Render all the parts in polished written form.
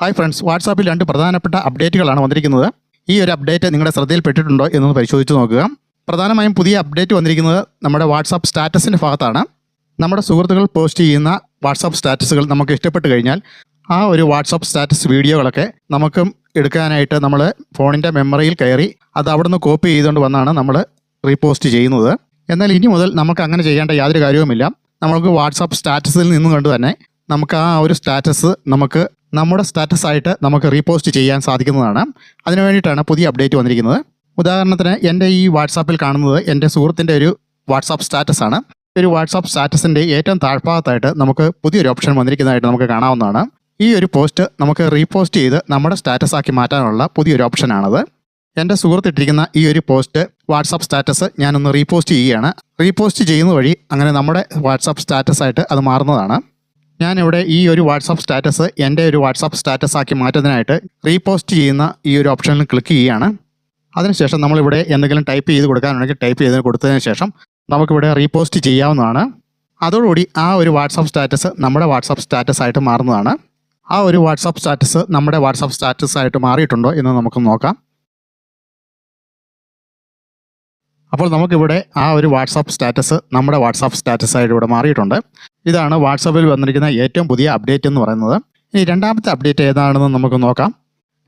Hi friends, വാട്സാപ്പിൽ രണ്ട് പ്രധാനപ്പെട്ട അപ്ഡേറ്റുകളാണ് വന്നിരിക്കുന്നത്. ഈ ഒരു അപ്ഡേറ്റ് നിങ്ങളുടെ ശ്രദ്ധയിൽപ്പെട്ടിട്ടുണ്ടോ എന്നൊന്ന് പരിശോധിച്ച് നോക്കുക. പ്രധാനമായും പുതിയ അപ്ഡേറ്റ് വന്നിരിക്കുന്നത് നമ്മുടെ വാട്സാപ്പ് സ്റ്റാറ്റസിൻ്റെ ഭാഗത്താണ്. നമ്മുടെ സുഹൃത്തുക്കൾ പോസ്റ്റ് ചെയ്യുന്ന വാട്സാപ്പ് സ്റ്റാറ്റസുകൾ നമുക്ക് ഇഷ്ടപ്പെട്ട് കഴിഞ്ഞാൽ ആ ഒരു വാട്സാപ്പ് സ്റ്റാറ്റസ് വീഡിയോകളൊക്കെ നമുക്കും എടുക്കാനായിട്ട് നമ്മൾ ഫോണിൻ്റെ മെമ്മറിയിൽ കയറി അത് അവിടെ നിന്ന് കോപ്പി ചെയ്തുകൊണ്ട് വന്നാണ് നമ്മൾ റീപോസ്റ്റ് ചെയ്യുന്നത്. എന്നാൽ ഇനി മുതൽ നമുക്ക് അങ്ങനെ ചെയ്യേണ്ട യാതൊരു കാര്യവുമില്ല. നമുക്ക് വാട്സാപ്പ് സ്റ്റാറ്റസിൽ നിന്നും കൊണ്ട് തന്നെ നമുക്ക് ആ ഒരു സ്റ്റാറ്റസ് നമുക്ക് നമ്മുടെ സ്റ്റാറ്റസായിട്ട് നമുക്ക് റീപോസ്റ്റ് ചെയ്യാൻ സാധിക്കുന്നതാണ്. അതിനു വേണ്ടിയിട്ടാണ് പുതിയ അപ്ഡേറ്റ് വന്നിരിക്കുന്നത്. ഉദാഹരണത്തിന് എൻ്റെ ഈ വാട്സാപ്പിൽ കാണുന്നത് എൻ്റെ സുഹൃത്തിൻ്റെ ഒരു വാട്സാപ്പ് സ്റ്റാറ്റസാണ്. ഒരു വാട്സാപ്പ് സ്റ്റാറ്റസിൻ്റെ ഏറ്റവും താഴ്ഭാഗത്തായിട്ട് നമുക്ക് പുതിയൊരു ഓപ്ഷൻ വന്നിരിക്കുന്നതായിട്ട് നമുക്ക് കാണാവുന്നതാണ്. ഈ ഒരു പോസ്റ്റ് നമുക്ക് റീപോസ്റ്റ് ചെയ്ത് നമ്മുടെ സ്റ്റാറ്റസാക്കി മാറ്റാനുള്ള പുതിയൊരു ഓപ്ഷനാണത്. എൻ്റെ സുഹൃത്തിട്ടിരിക്കുന്ന ഈ ഒരു പോസ്റ്റ് വാട്സാപ്പ് സ്റ്റാറ്റസ് ഞാനൊന്ന് റീപോസ്റ്റ് ചെയ്യുകയാണ്. റീപോസ്റ്റ് ചെയ്യുന്ന വഴി അങ്ങനെ നമ്മുടെ വാട്സാപ്പ് സ്റ്റാറ്റസായിട്ട് അത് മാറുന്നതാണ്. ഞാനിവിടെ ഈ ഒരു വാട്സാപ്പ് സ്റ്റാറ്റസ് എൻ്റെ ഒരു വാട്സാപ്പ് സ്റ്റാറ്റസാക്കി മാറ്റുന്നതിനായിട്ട് റീപോസ്റ്റ് ചെയ്യുന്ന ഈ ഒരു ഓപ്ഷനിൽ ക്ലിക്ക് ചെയ്യുകയാണ്. അതിനുശേഷം നമ്മളിവിടെ എന്തെങ്കിലും ടൈപ്പ് ചെയ്ത് കൊടുക്കാനുണ്ടെങ്കിൽ ടൈപ്പ് ചെയ്ത് കൊടുത്തതിന് ശേഷം നമുക്കിവിടെ റീപോസ്റ്റ് ചെയ്യാവുന്നതാണ്. അതോടുകൂടി ആ ഒരു വാട്സാപ്പ് സ്റ്റാറ്റസ് നമ്മുടെ വാട്സാപ്പ് സ്റ്റാറ്റസായിട്ട് മാറുന്നതാണ്. ആ ഒരു വാട്സാപ്പ് സ്റ്റാറ്റസ് നമ്മുടെ വാട്സാപ്പ് സ്റ്റാറ്റസായിട്ട് മാറിയിട്ടുണ്ടോ എന്ന് നമുക്ക് നോക്കാം. അപ്പോൾ നമുക്കിവിടെ ആ ഒരു വാട്സാപ്പ് സ്റ്റാറ്റസ് നമ്മുടെ വാട്സാപ്പ് സ്റ്റാറ്റസായിട്ട് ഇവിടെ മാറിയിട്ടുണ്ട്. ഇതാണ് വാട്സാപ്പിൽ വന്നിരിക്കുന്ന ഏറ്റവും പുതിയ അപ്ഡേറ്റ് എന്ന് പറയുന്നത്. ഇനി രണ്ടാമത്തെ അപ്ഡേറ്റ് ഏതാണെന്ന് നമുക്ക് നോക്കാം.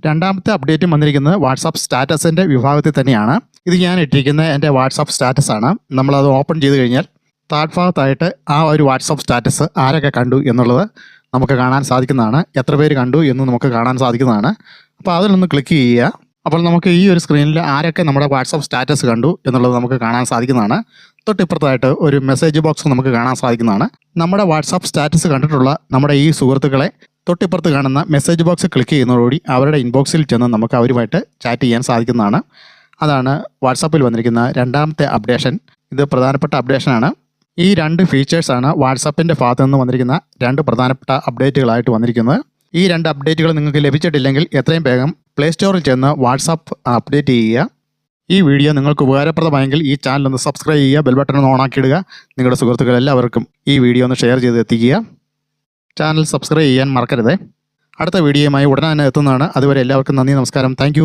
രണ്ടാമത്തെ അപ്ഡേറ്റും വന്നിരിക്കുന്നത് വാട്സാപ്പ് സ്റ്റാറ്റസിൻ്റെ വിഭാഗത്തിൽ തന്നെയാണ്. ഇത് ഞാൻ ഇട്ടിരിക്കുന്ന എൻ്റെ വാട്സാപ്പ് സ്റ്റാറ്റസാണ്. നമ്മളത് ഓപ്പൺ ചെയ്ത് കഴിഞ്ഞാൽ താഴ്ഭാഗത്തായിട്ട് ആ ഒരു വാട്സാപ്പ് സ്റ്റാറ്റസ് ആരൊക്കെ കണ്ടു എന്നുള്ളത് നമുക്ക് കാണാൻ സാധിക്കുന്നതാണ്. എത്ര പേര് കണ്ടു എന്ന് നമുക്ക് കാണാൻ സാധിക്കുന്നതാണ്. അപ്പോൾ അതിലൊന്ന് ക്ലിക്ക് ചെയ്യുക. അപ്പോൾ നമുക്ക് ഈ ഒരു സ്ക്രീനിൽ ആരൊക്കെ നമ്മുടെ വാട്സാപ്പ് സ്റ്റാറ്റസ് കണ്ടു എന്നുള്ളത് നമുക്ക് കാണാൻ സാധിക്കുന്നതാണ്. തൊട്ടിപ്പുറത്തായിട്ട് ഒരു മെസ്സേജ് ബോക്സ് നമുക്ക് കാണാൻ സാധിക്കുന്നതാണ്. നമ്മുടെ വാട്സാപ്പ് സ്റ്റാറ്റസ് കണ്ടിട്ടുള്ള നമ്മുടെ ഈ സുഹൃത്തുക്കളെ തൊട്ടിപ്പുറത്ത് കാണുന്ന മെസ്സേജ് ബോക്സ് ക്ലിക്ക് ചെയ്യുന്നതോടുകൂടി അവരുടെ ഇൻബോക്സിൽ ചെന്ന് നമുക്ക് അവരുമായിട്ട് ചാറ്റ് ചെയ്യാൻ സാധിക്കുന്നതാണ്. അതാണ് വാട്സാപ്പിൽ വന്നിരിക്കുന്ന രണ്ടാമത്തെ അപ്ഡേഷൻ. ഇത് പ്രധാനപ്പെട്ട അപ്ഡേഷനാണ്. ഈ രണ്ട് ഫീച്ചേഴ്സാണ് വാട്സാപ്പിൻ്റെ ഭാഗത്തു നിന്ന് വന്നിരിക്കുന്ന രണ്ട് പ്രധാനപ്പെട്ട അപ്ഡേറ്റുകളായിട്ട് വന്നിരിക്കുന്നത്. ഈ രണ്ട് അപ്ഡേറ്റുകൾ നിങ്ങൾക്ക് ലഭിച്ചിട്ടില്ലെങ്കിൽ എത്രയും വേഗം പ്ലേ സ്റ്റോറിൽ ചെന്ന് വാട്സാപ്പ് അപ്ഡേറ്റ് ചെയ്യുക. ഈ വീഡിയോ നിങ്ങൾക്ക് ഉപകാരപ്രദമായെങ്കിൽ ഈ ചാനൽ ഒന്ന് സബ്സ്ക്രൈബ് ചെയ്യുക, ബെൽ ബട്ടൺ ഒന്ന് ഓണാക്കി ഇടുക. നിങ്ങളുടെ സുഹൃത്തുക്കൾ എല്ലാവർക്കും ഈ വീഡിയോ ഒന്ന് ഷെയർ ചെയ്ത് എത്തിക്കുക. ചാനൽ സബ്സ്ക്രൈബ് ചെയ്യാൻ മറക്കരുത്. അടുത്ത വീഡിയോയുമായി ഉടനെ തന്നെ എത്തുന്നതാണ്. അതുവരെ എല്ലാവർക്കും നന്ദി, നമസ്കാരം, താങ്ക്